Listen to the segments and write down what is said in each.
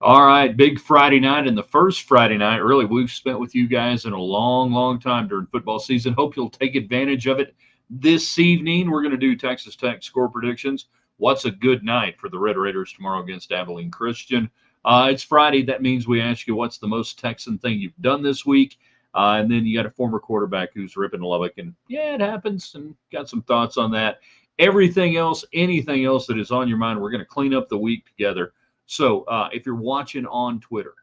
All right, big Friday night and the first Friday night really we've spent with you guys in a long, long time during football season. Hope you'll take advantage of it. This evening, we're going to do Texas Tech score predictions. What's a good night for the Red Raiders tomorrow against Abilene Christian? It's Friday. That means we ask you what's the most Texan thing you've done this week. And then you got a former quarterback who's ripping Lubbock. And yeah, it happens. And got some thoughts on that. Everything else, anything else that is on your mind, we're going to clean up the week together. So if you're watching on Twitter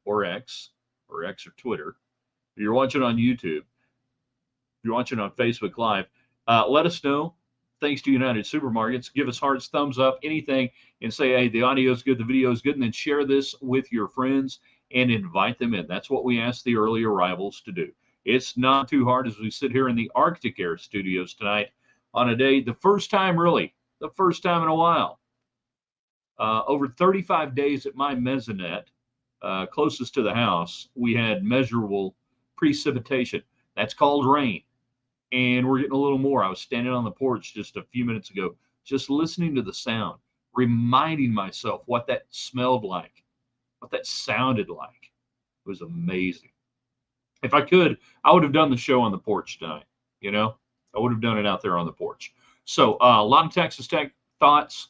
or X or Twitter, if you're watching on YouTube, if you're watching on Facebook Live, let us know. Thanks to United Supermarkets. Give us hearts, thumbs up, anything, and say, hey, the audio is good, the video is good, and then share this with your friends and invite them in. That's what we ask the early arrivals to do. It's not too hard as we sit here in the Arctic Air studios tonight on a day, the first time in a while. Over 35 days at my mezzanette, closest to the house, we had measurable precipitation. That's called rain. And we're getting a little more. I was standing on the porch just a few minutes ago, just listening to the sound, reminding myself what that smelled like, what that sounded like. It was amazing. If I could, I would have done the show on the porch tonight. You know, I would have done it out there on the porch. So a lot of Texas Tech thoughts.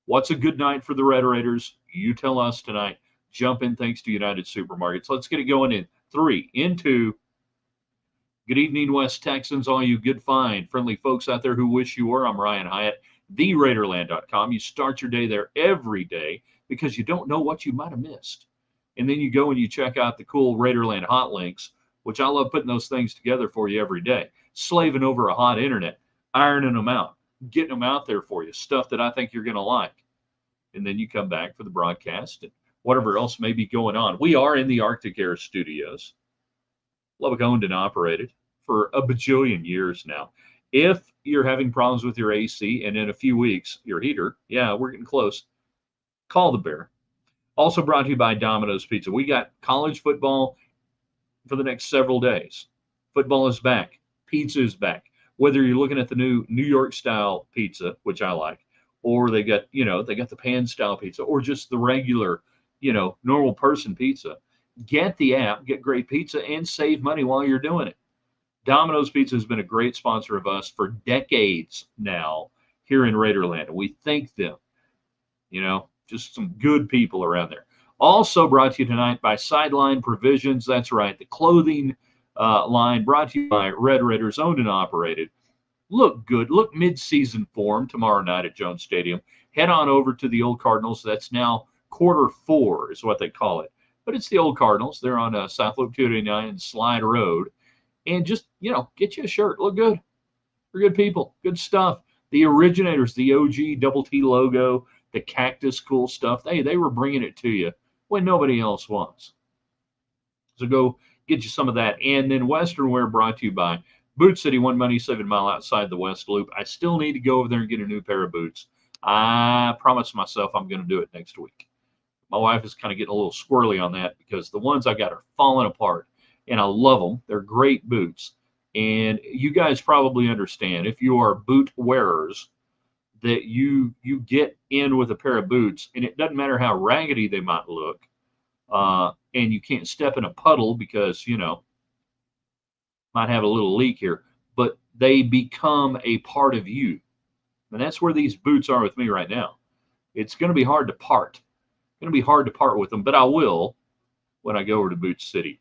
What's a good night for the Red Raiders? You tell us tonight. Jump in thanks to United Supermarkets. Let's get it going in 3, in 2. Good evening, West Texans, all you good, fine, friendly folks out there who wish you were. I'm Ryan Hyatt, theraiderland.com. You start your day there every day because you don't know what you might have missed. And then you go and you check out the cool Raiderland hot links, which I love putting those things together for you every day. Slaving over a hot internet, ironing them out, getting them out there for you, stuff that I think you're going to like. And then you come back for the broadcast and whatever else may be going on. We are in the Arctic Air studios, Lubbock owned and operated for a bajillion years now. If you're having problems with your AC and in a few weeks, your heater, yeah, we're getting close, call the bear. Also brought to you by Domino's Pizza. We got college football for the next several days. Football is back. Pizza is back. Whether you're looking at the new New York style pizza, which I like, or they got the pan style pizza, or just the regular, normal person pizza. Get the app, get great pizza, and save money while you're doing it. Domino's Pizza has been a great sponsor of us for decades now here in Raiderland. We thank them. Just some good people around there. Also brought to you tonight by Sideline Provisions. That's right, the clothing line brought to you by Red Raiders, owned and operated. Look good, look mid-season form tomorrow night at Jones Stadium. Head on over to the old Cardinals. That's now quarter 4 is what they call it. But it's the old Cardinals. They're on South Loop 289 and Slide Road. And just, get you a shirt. Look good. They're good people. Good stuff. The originators, the OG Double T logo, the cactus cool stuff, they were bringing it to you when nobody else was. So go get you some of that. And then Western Wear brought to you by Boot City, 1 money, 7 mile outside the West Loop. I still need to go over there and get a new pair of boots. I promised myself I'm going to do it next week. My wife is kind of getting a little squirrely on that because the ones I got are falling apart, and I love them. They're great boots. And you guys probably understand, if you are boot wearers, that you get in with a pair of boots, and it doesn't matter how raggedy they might look, and you can't step in a puddle because, might have a little leak here, but they become a part of you. And that's where these boots are with me right now. It's going to be hard to part. Going to be hard to part with them, but I will when I go over to Boot City.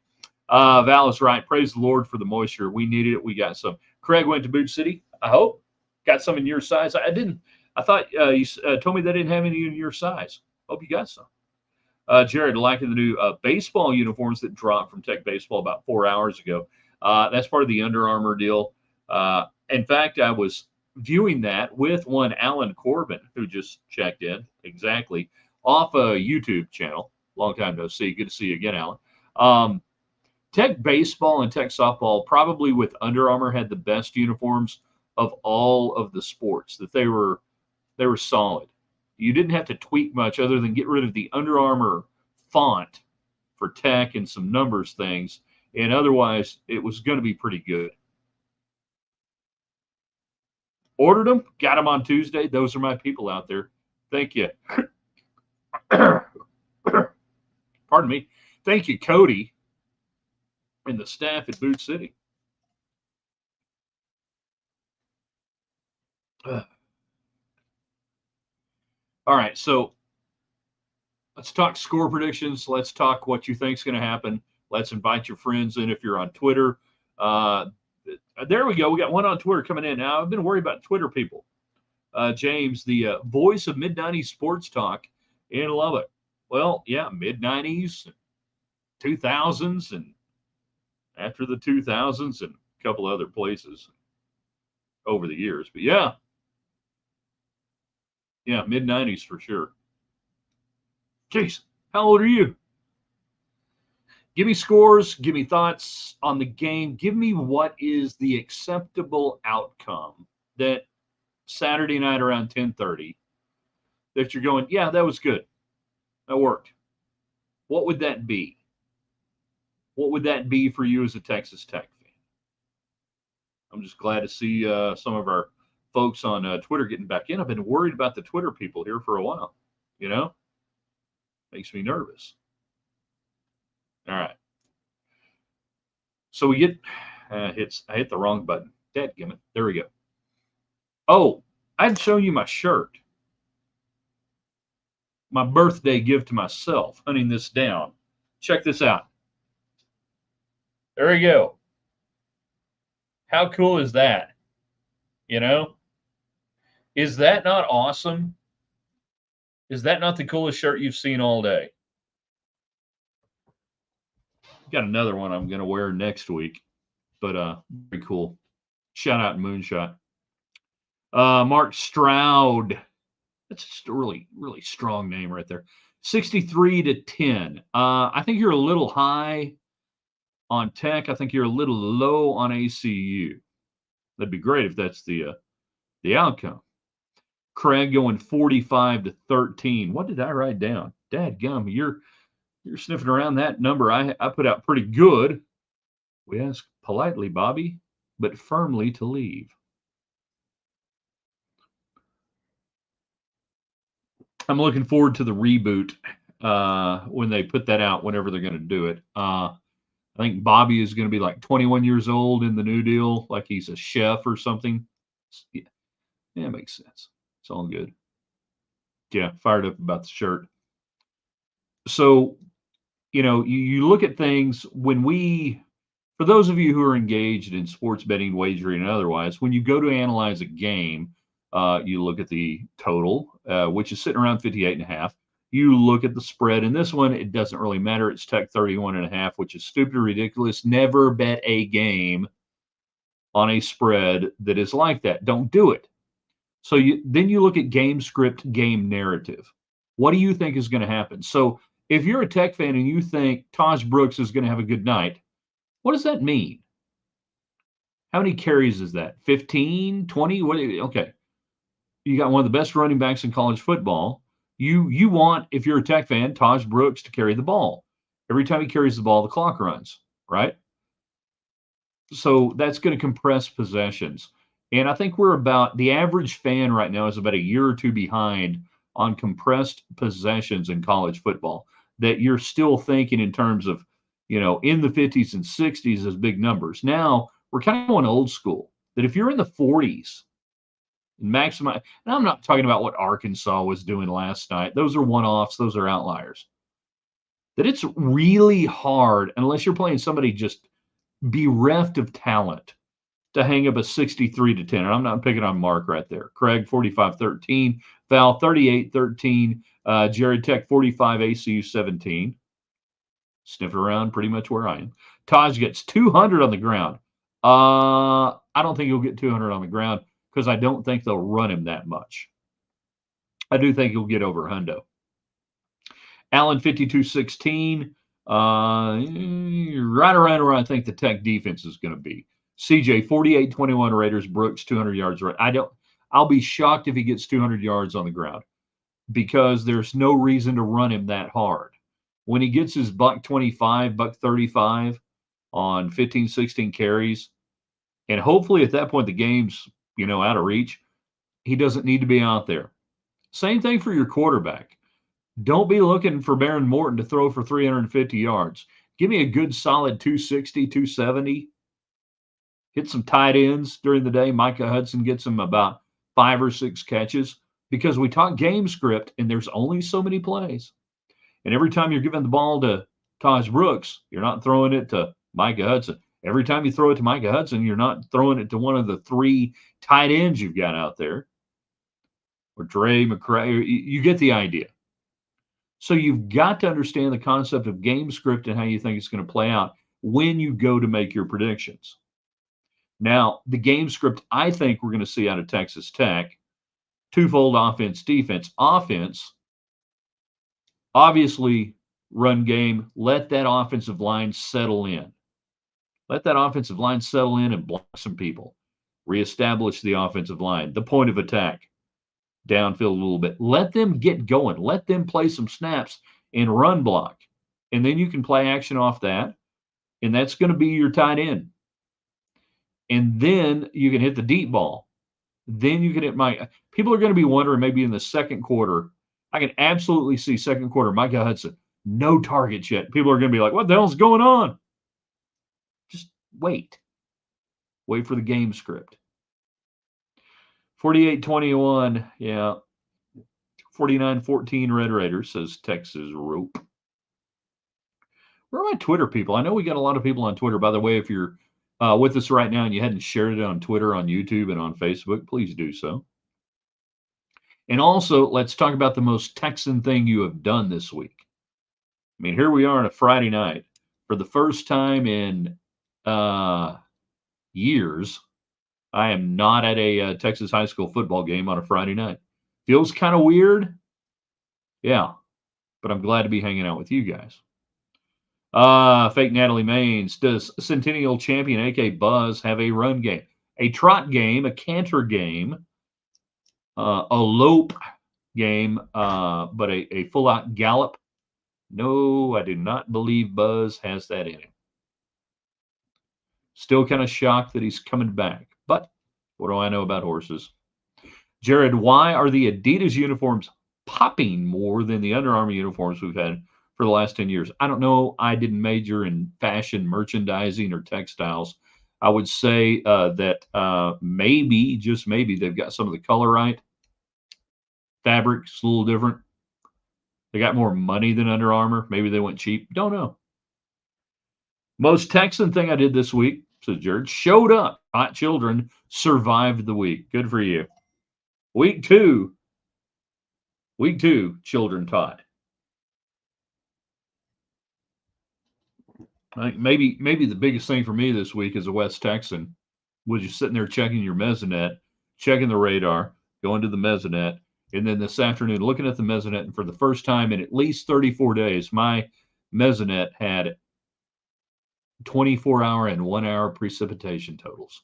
Val is right. Praise the Lord for the moisture. We needed it. We got some. Craig went to Boot City. I hope. Got some in your size. I didn't. I thought you told me they didn't have any in your size. Hope you got some. Jared, liking the new baseball uniforms that dropped from Tech Baseball about 4 hours ago. That's part of the Under Armour deal. In fact, I was viewing that with one Alan Corbin, who just checked in. Exactly. Off a YouTube channel. Long time no see. Good to see you again, Alan. Tech baseball and Tech softball, probably with Under Armour, had the best uniforms of all of the sports. That they were solid. You didn't have to tweak much other than get rid of the Under Armour font for Tech and some numbers things, and otherwise it was going to be pretty good. Ordered them, got them on Tuesday. Those are my people out there. Thank you. Pardon me. Thank you, Cody, and the staff at Boot City. All right, so let's talk score predictions. Let's talk what you think is going to happen. Let's invite your friends in if you're on Twitter. Uh, there we go. We got one on Twitter coming in. Now, I've been worried about Twitter people. James, the voice of mid-90s sports talk in Lubbock. Well, yeah, mid-90s, 2000s, and after the 2000s, and a couple other places over the years. But yeah, mid-90s for sure. Jeez, how old are you? Give me scores. Give me thoughts on the game. Give me what is the acceptable outcome that Saturday night around 10:30 that you're going, yeah, that was good. That worked. What would that be? What would that be for you as a Texas Tech fan? I'm just glad to see some of our folks on Twitter getting back in. I've been worried about the Twitter people here for a while. You know, makes me nervous. All right. So we get I hit the wrong button. Dadgummit. There we go. Oh, I'd show you my shirt. My birthday gift to myself, hunting this down. Check this out. There we go. How cool is that? You know? Is that not awesome? Is that not the coolest shirt you've seen all day? Got another one I'm going to wear next week, but very cool. Shout out Moonshot. Mark Stroud. That's just a really, really strong name right there. 63-10. I think you're a little high on Tech. I think you're a little low on ACU. That'd be great if that's the outcome. Craig going 45-13. What did I write down? Dadgum, you're sniffing around that number I put out pretty good. We ask politely, Bobby, but firmly to leave. I'm looking forward to the reboot when they put that out, whenever they're going to do it. I think Bobby is going to be like 21 years old in the new deal, like he's a chef or something. Yeah, it makes sense. It's all good. Yeah, fired up about the shirt. So, you look at things for those of you who are engaged in sports betting, wagering, and otherwise, when you go to analyze a game, you look at the total, which is sitting around 58.5. You look at the spread. In this one, it doesn't really matter. It's Tech 31.5, which is stupid, ridiculous. Never bet a game on a spread that is like that. Don't do it. So then you look at game script, game narrative. What do you think is going to happen? So if you're a Tech fan and you think Taj Brooks is going to have a good night, what does that mean? How many carries is that? 15, 20? Okay. You got one of the best running backs in college football. You want, if you're a Tech fan, Taj Brooks to carry the ball. Every time he carries the ball, the clock runs, right? So that's going to compress possessions. And I think the average fan right now is about a year or two behind on compressed possessions in college football, that you're still thinking in terms of, in the 50s and 60s as big numbers. Now we're kind of going old school, that if you're in the 40s, maximize, and I'm not talking about what Arkansas was doing last night. Those are one-offs. Those are outliers. That it's really hard, unless you're playing somebody just bereft of talent, to hang up a 63-10. And I'm not picking on Mark right there. Craig, 45-13. Val, 38-13. Jared Tech, 45. ACU, 17. Sniffing around pretty much where I am. Taj gets 200 on the ground. I don't think he'll get 200 on the ground, because I don't think they'll run him that much. I do think he'll get over hundo. Allen, 52-16. Right around where I think the Tech defense is going to be. CJ, 48-21 Raiders. Brooks, 200 yards. I'll be shocked if he gets 200 yards on the ground, because there's no reason to run him that hard. When he gets his $125, $135 on 15, 16 carries, and hopefully at that point the game's, out of reach, he doesn't need to be out there. Same thing for your quarterback. Don't be looking for Baron Morton to throw for 350 yards. Give me a good solid 260, 270. Hit some tight ends during the day. Micah Hudson gets him about 5 or 6 catches because we talk game script and there's only so many plays. And every time you're giving the ball to Taj Brooks, you're not throwing it to Micah Hudson. Every time you throw it to Micah Hudson, you're not throwing it to one of the 3 tight ends you've got out there or Dre McCray. You get the idea. So you've got to understand the concept of game script and how you think it's going to play out when you go to make your predictions. Now, the game script I think we're going to see out of Texas Tech, twofold offense, defense. Offense, obviously, run game, let that offensive line settle in. Let that offensive line settle in and block some people. Reestablish the offensive line, the point of attack, downfield a little bit. Let them get going. Let them play some snaps and run block. And then you can play action off that. And that's going to be your tight end. And then you can hit the deep ball. Then you can hit people are going to be wondering maybe in the second quarter. I can absolutely see second quarter, Micah Hudson, no targets yet. People are going to be like, what the hell's going on? Just wait. Wait for the game script. 48-21, yeah. 49-14 Red Raiders, says Texas Rope. Where are my Twitter people? I know we got a lot of people on Twitter. By the way, if you're with us right now and you hadn't shared it on Twitter, on YouTube, and on Facebook, please do so. And also, let's talk about the most Texan thing you have done this week. I mean, here we are on a Friday night. For the first time in years, I am not at a Texas high school football game on a Friday night. Feels kind of weird. Yeah, but I'm glad to be hanging out with you guys. Fake Natalie Maines. Does Centennial Champion AK Buzz have a run game, a trot game, a canter game, a lope game, but a full-out gallop? No, I do not believe Buzz has that in him. Still kind of shocked that he's coming back. But what do I know about horses? Jared, why are the Adidas uniforms popping more than the Under Armour uniforms we've had for the last 10 years? I don't know. I didn't major in fashion, merchandising, or textiles. I would say that maybe, just maybe, they've got some of the color right. Fabric's a little different. They got more money than Under Armour. Maybe they went cheap. Don't know. Most Texan thing I did this week, says Jared, showed up. Hot children survived the week. Good for you. Week two, children taught. I think maybe the biggest thing for me this week as a West Texan was just sitting there checking your mesonet, checking the radar, going to the mesonet, and then this afternoon looking at the mesonet, and for the first time in at least 34 days, my mesonet had 24-hour and 1-hour precipitation totals.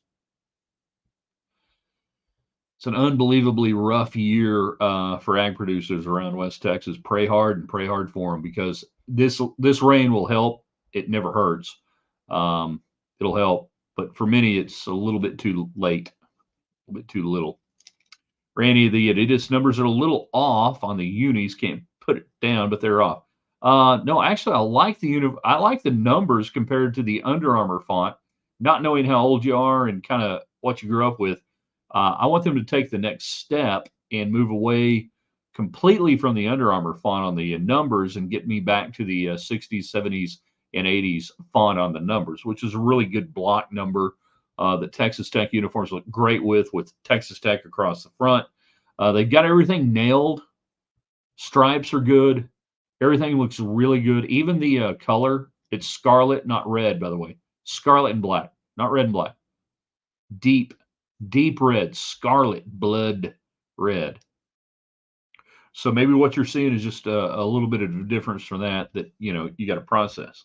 It's an unbelievably rough year for ag producers around West Texas. Pray hard for them, because this rain will help. It never hurts. It'll help, but for many, it's a little bit too late, a bit too little. Randy, the Adidas numbers are a little off on the unis. Can't put it down, but they're off. No, actually, I like the numbers compared to the Under Armour font. Not knowing how old you are and kind of what you grew up with, I want them to take the next step and move away completely from the Under Armour font on the numbers and get me back to the 60s, 70s, and 80s font on the numbers, which is a really good block number. The Texas Tech uniforms look great with Texas Tech across the front. They've got everything nailed. Stripes are good. Everything looks really good. Even the color, it's scarlet, not red, by the way. Scarlet and black, not red and black. Deep red, scarlet, blood red. So maybe what you're seeing is just a little bit of a difference from that you got to process.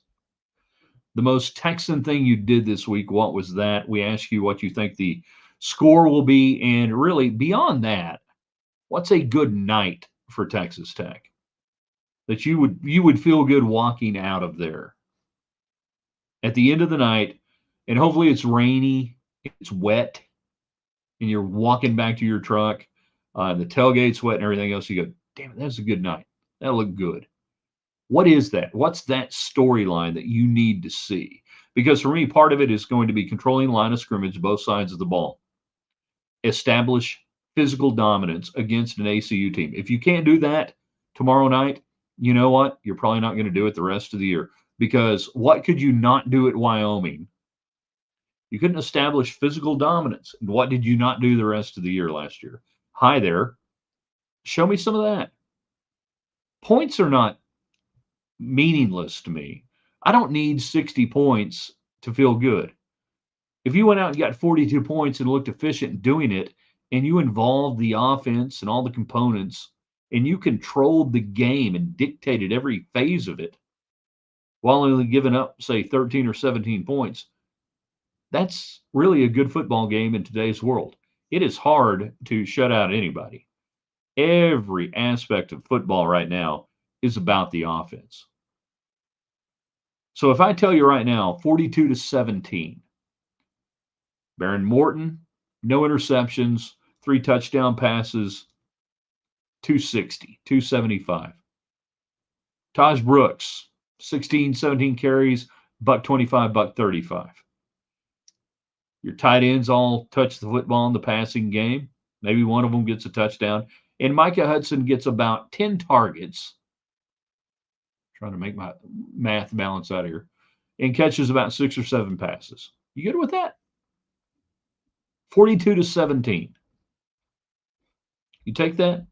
The most Texan thing you did this week, what was that? We ask you what you think the score will be, and really beyond that, what's a good night for Texas Tech that you would feel good walking out of there at the end of the night, and hopefully it's rainy, it's wet, and you're walking back to your truck, and the tailgate's wet and everything else. You go, damn it, that's a good night. That'll look good. What is that? What's that storyline that you need to see? Because for me, part of it is going to be controlling line of scrimmage, both sides of the ball, establish physical dominance against an ACU team. If you can't do that tomorrow night, you know what? You're probably not going to do it the rest of the year. Because what could you not do at Wyoming? You couldn't establish physical dominance. What did you not do the rest of the year last year? Hi there. Show me some of that. Points are not meaningless to me. I don't need 60 points to feel good. If you went out and got 42 points and looked efficient doing it, and you involved the offense and all the components, and you controlled the game and dictated every phase of it while only giving up, say, 13 or 17 points, that's really a good football game in today's world. It is hard to shut out anybody. Every aspect of football right now is about the offense. So if I tell you right now, 42-17, Baron Morton, no interceptions, 3 touchdown passes, 260, 275. Taj Brooks, 16, 17 carries, $125, $135. Your tight ends all touch the football in the passing game. Maybe one of them gets a touchdown. And Micah Hudson gets about 10 targets. Trying to make my math balance out here. And catches about 6 or 7 passes. You good with that? 42-17. You take that? In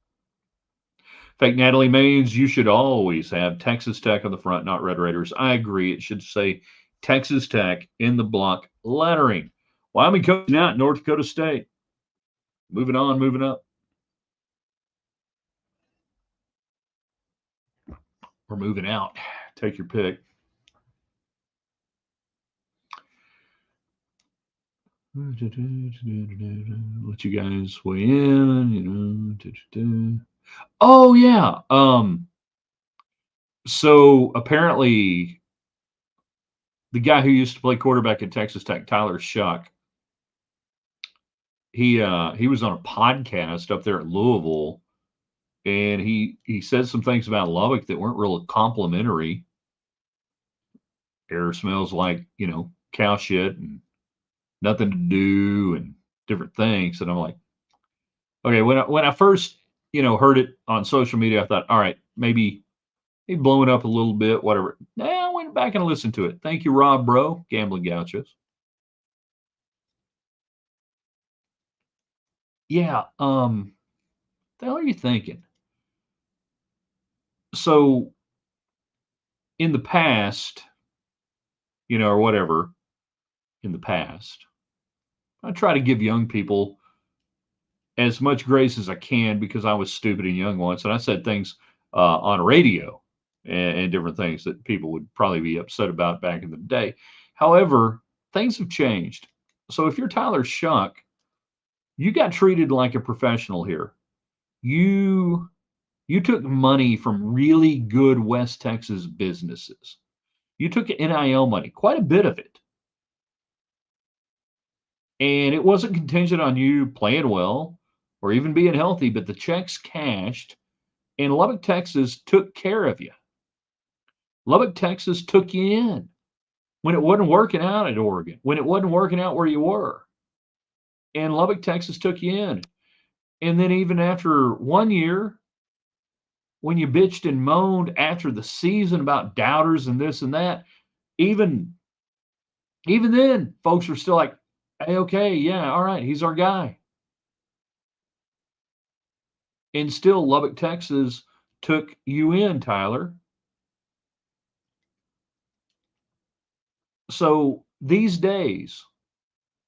fact, Natalie Maines, you should always have Texas Tech on the front, not Red Raiders. I agree. It should say Texas Tech in the block lettering. Wyoming coaching out North Dakota State. Moving on, moving up. Or moving out. Take your pick. Let you guys weigh in, Oh yeah. So apparently the guy who used to play quarterback at Texas Tech, Tyler Shuck, he was on a podcast up there at Louisville, and he said some things about Lubbock that weren't real complimentary. Air smells like, cow shit and nothing to do and different things. And I'm like, okay, when I first, heard it on social media, I thought, all right, maybe blow it up a little bit, whatever. Now I went back and listened to it. Thank you, Rob Bro, Gambling Gauchos. Yeah, the hell are you thinking? So in the past, or whatever, in the past, I try to give young people as much grace as I can because I was stupid and young once, and I said things on radio and different things that people would probably be upset about back in the day. However, things have changed. So if you're Tyler Shuck, you got treated like a professional here. You took money from really good West Texas businesses. You took NIL money, quite a bit of it. And it wasn't contingent on you playing well or even being healthy, but the checks cashed, and Lubbock, Texas took care of you. Lubbock, Texas took you in when it wasn't working out at Oregon, when it wasn't working out where you were. And Lubbock, Texas took you in. And then even after 1 year, when you bitched and moaned after the season about doubters and this and that, even then, folks were still like, hey, okay, yeah, all right, he's our guy. And still, Lubbock, Texas took you in, Tyler. So these days,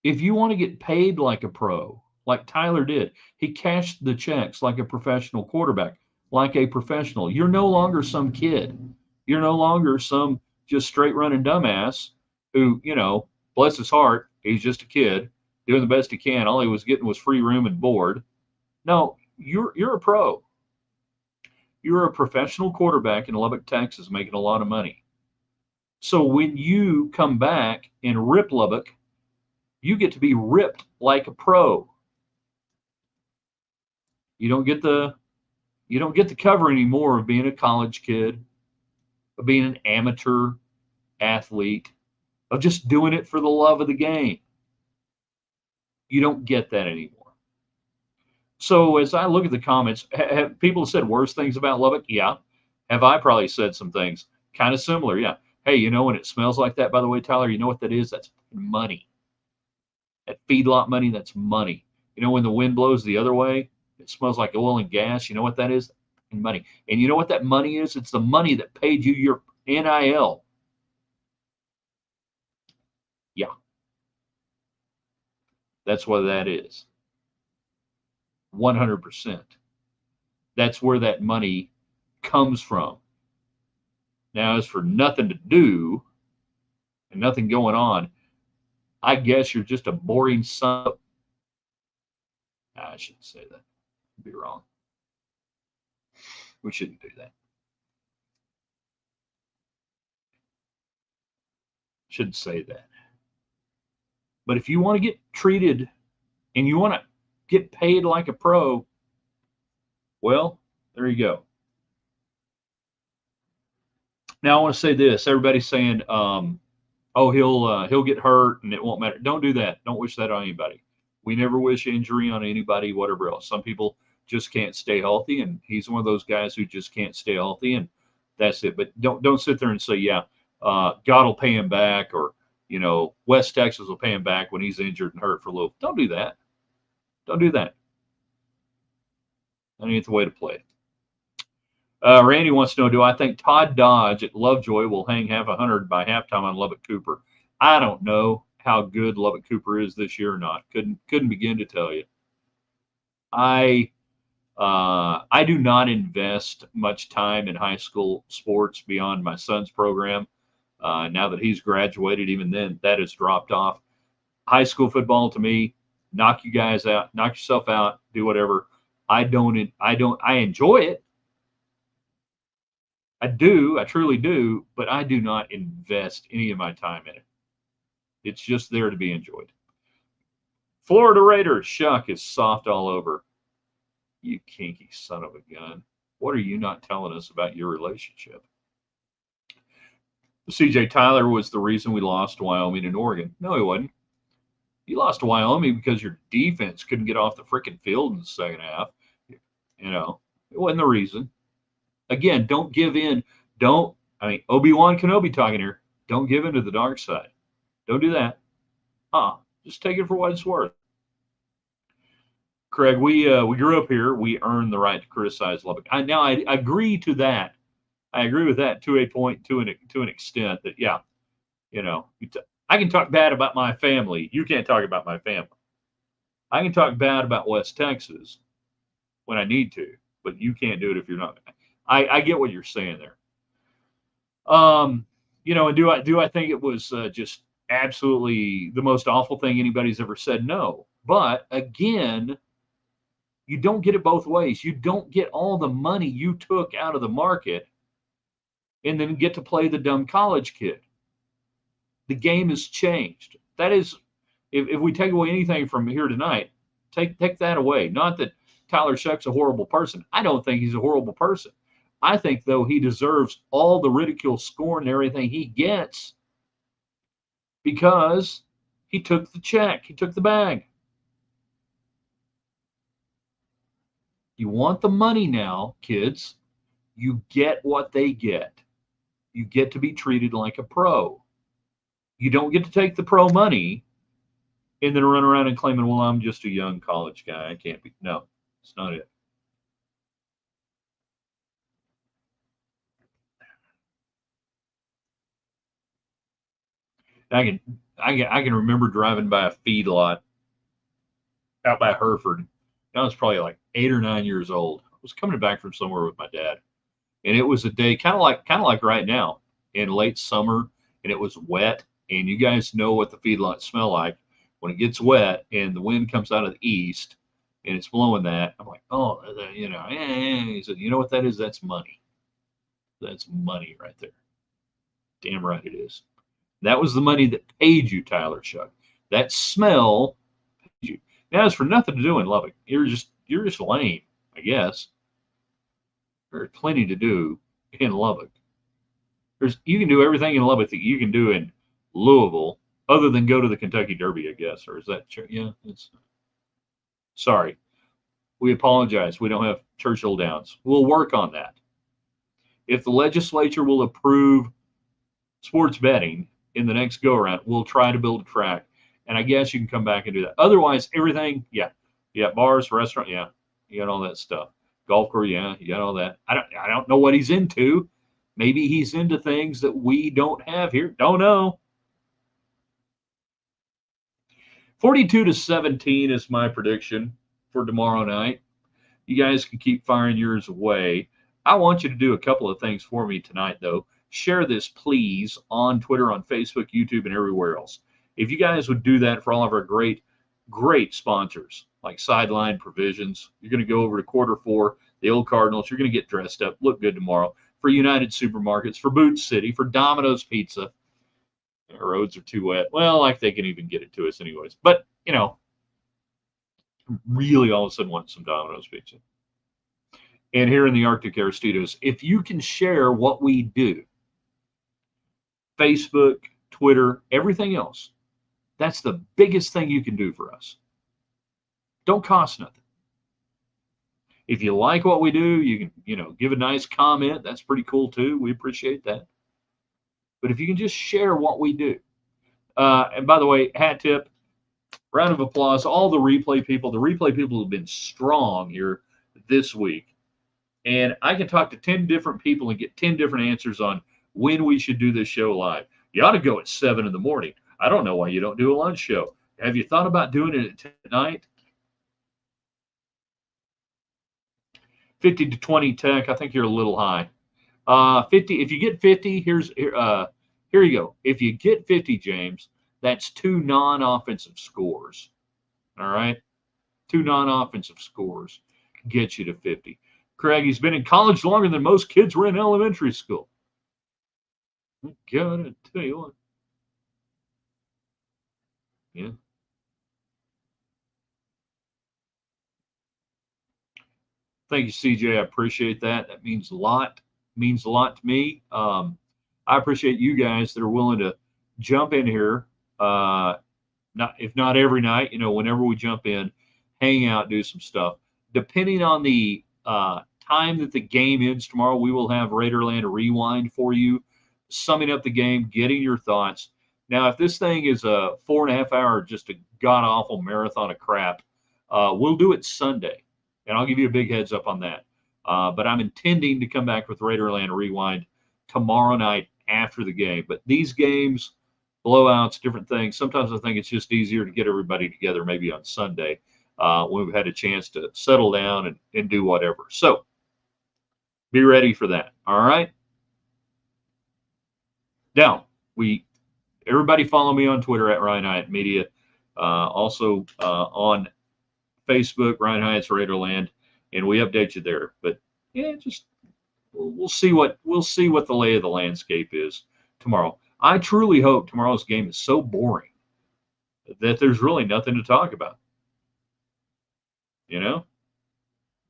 if you want to get paid like a pro, like Tyler did, he cashed the checks like a professional quarterback, like a professional. You're no longer some kid. You're no longer some just straight running dumbass who, bless his heart, he's just a kid doing the best he can. All he was getting was free room and board. No, you're a pro. You're a professional quarterback in Lubbock, Texas, making a lot of money. So when you come back and rip Lubbock, you get to be ripped like a pro. You don't get the You don't get the cover anymore of being a college kid, of being an amateur athlete, of just doing it for the love of the game. You don't get that anymore. So as I look at the comments, have people said worse things about Lubbock? Yeah. Have I probably said some things kind of similar? Yeah. Hey, when it smells like that, by the way, Tyler, you know what that is? That's money. That feedlot money, that's money. When the wind blows the other way, it smells like oil and gas. You know what that is? Money. And you know what that money is? It's the money that paid you your NIL. Yeah, that's what that is. 100%. That's where that money comes from. Now, as for nothing to do and nothing going on, I guess you're just a boring son. I shouldn't say that. I'd be wrong. We shouldn't do that. Shouldn't say that. But if you want to get treated and you want to get paid like a pro, well, there you go. Now I want to say this. Everybody's saying, "Oh, he'll get hurt and it won't matter." Don't do that. Don't wish that on anybody. We never wish injury on anybody, whatever else. Some people just can't stay healthy, and he's one of those guys who just can't stay healthy, and that's it. But don't sit there and say, "Yeah, God will pay him back," or West Texas will pay him back when he's injured and hurt for a little. Don't do that. Don't do that. That ain't the way to play. Randy wants to know, do I think Todd Dodge at Lovejoy will hang half 100 by halftime on Lubbock Cooper? I don't know how good Lubbock Cooper is this year or not. Couldn't begin to tell you. I do not invest much time in high school sports beyond my son's program. Now that he's graduated, even then that has dropped off. High school football to me, knock you guys out, knock yourself out, do whatever. I enjoy it. I truly do, but I do not invest any of my time in it. It's just there to be enjoyed. Florida Raiders, Shuck is soft all over. You kinky son of a gun. What are you not telling us about your relationship? CJ Tyler was the reason we lost to Wyoming and Oregon. No, he wasn't. You lost to Wyoming because your defense couldn't get off the freaking field in the second half. It wasn't the reason. Again, don't give in. Obi-Wan Kenobi talking here. Don't give in to the dark side. Don't do that. Just take it for what it's worth. Craig, we grew up here. We earned the right to criticize Lubbock. I agree to that. I agree with that to a point, to an extent. That I can talk bad about my family. You can't talk about my family. I can talk bad about West Texas when I need to, but you can't do it if you're not. I get what you're saying there. And do I think it was just absolutely the most awful thing anybody's ever said? No. But again, you don't get it both ways. You don't get all the money you took out of the market and then get to play the dumb college kid. The game has changed. That is, if we take away anything from here tonight, take that away. Not that Tyler Shuck's a horrible person. I don't think he's a horrible person. I think, though, he deserves all the ridicule, scorn, and everything he gets because he took the check. He took the bag. You want the money now, kids. You get what they get. You get to be treated like a pro. You don't get to take the pro money and then run around and claiming, well, I'm just a young college guy. I can't be. No, it's not it. I can remember driving by a feedlot out by Hereford. I was probably like 8 or 9 years old. I was coming back from somewhere with my dad, and it was a day kind of like right now in late summer, and it was wet. And you guys know what the feedlots smell like when it gets wet and the wind comes out of the east and it's blowing that. I'm like, oh, he said, you know what that is? That's money. That's money right there. Damn right it is. That was the money that paid you, Tyler Shuck. That smell paid you. Now, it's for nothing to do in Lubbock. You're just lame, I guess. There's plenty to do in Lubbock. You can do everything in Lubbock that you can do in Louisville, other than go to the Kentucky Derby, I guess. Or is that true? Yeah, it's sorry. We apologize. We don't have Churchill Downs. We'll work on that. If the legislature will approve sports betting in the next go around, we'll try to build a track. And I guess you can come back and do that. Otherwise, everything, yeah. Yeah, bars, restaurant, yeah. You got all that stuff. Golf course, yeah, you got all that. I don't know what he's into. Maybe he's into things that we don't have here. Don't know. 42-17 is my prediction for tomorrow night. You guys can keep firing yours away. I want you to do a couple of things for me tonight, though. Share this, please, on Twitter, on Facebook, YouTube, and everywhere else. If you guys would do that for all of our great, great sponsors like Sideline Provisions, you're going to go over to quarter four, the old Cardinals. You're going to get dressed up, look good tomorrow. For United Supermarkets, for Boot City, for Domino's Pizza. Our roads are too wet. Well, like they can even get it to us anyways. But, really all of a sudden want some Domino's Pizza. And here in the Arctic Air Studios, if you can share what we do, Facebook, Twitter, everything else, that's the biggest thing you can do for us. Don't cost nothing. If you like what we do, you can, give a nice comment. That's pretty cool too. We appreciate that. But if you can just share what we do. And by the way, hat tip, round of applause, all the replay people. The replay people have been strong here this week. And I can talk to 10 different people and get 10 different answers on when we should do this show live. You ought to go at 7 in the morning. I don't know why you don't do a lunch show. Have you thought about doing it at night? 50-20 Tech. I think you're a little high. 50. If you get 50, here you go. If you get 50, James, that's 2 non-offensive scores. All right, 2 non-offensive scores get you to 50. Craig, he's been in college longer than most kids were in elementary school. God, I tell you what. Yeah. Thank you, CJ. I appreciate that. That means a lot. Means a lot to me. I appreciate you guys that are willing to jump in here. If not every night, whenever we jump in, hang out, do some stuff. Depending on the time that the game ends tomorrow, we will have Raiderland Rewind for you, summing up the game, getting your thoughts. Now, if this thing is a 4.5 hour, just a god awful marathon of crap, we'll do it Sunday, and I'll give you a big heads up on that. But I'm intending to come back with Raiderland Rewind tomorrow night after the game. But these games, blowouts, different things. Sometimes I think it's just easier to get everybody together maybe on Sunday when we've had a chance to settle down and do whatever. So be ready for that. All right. Now, everybody follow me on Twitter at Ryan Hyatt Media. Also on Facebook, Ryan Hyatt's Raiderland, and we update you there. But yeah, just we'll see what the lay of the landscape is tomorrow. I truly hope tomorrow's game is so boring that there's really nothing to talk about. I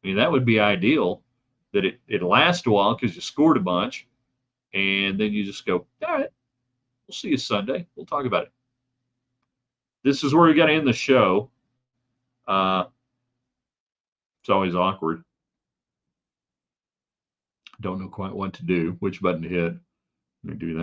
mean, that would be ideal, that it lasts a while because you scored a bunch, and then you just go, all right, we'll see you Sunday. We'll talk about it. This is where we got to end the show. It's always awkward. Don't know quite what to do, which button to hit. Let me do that.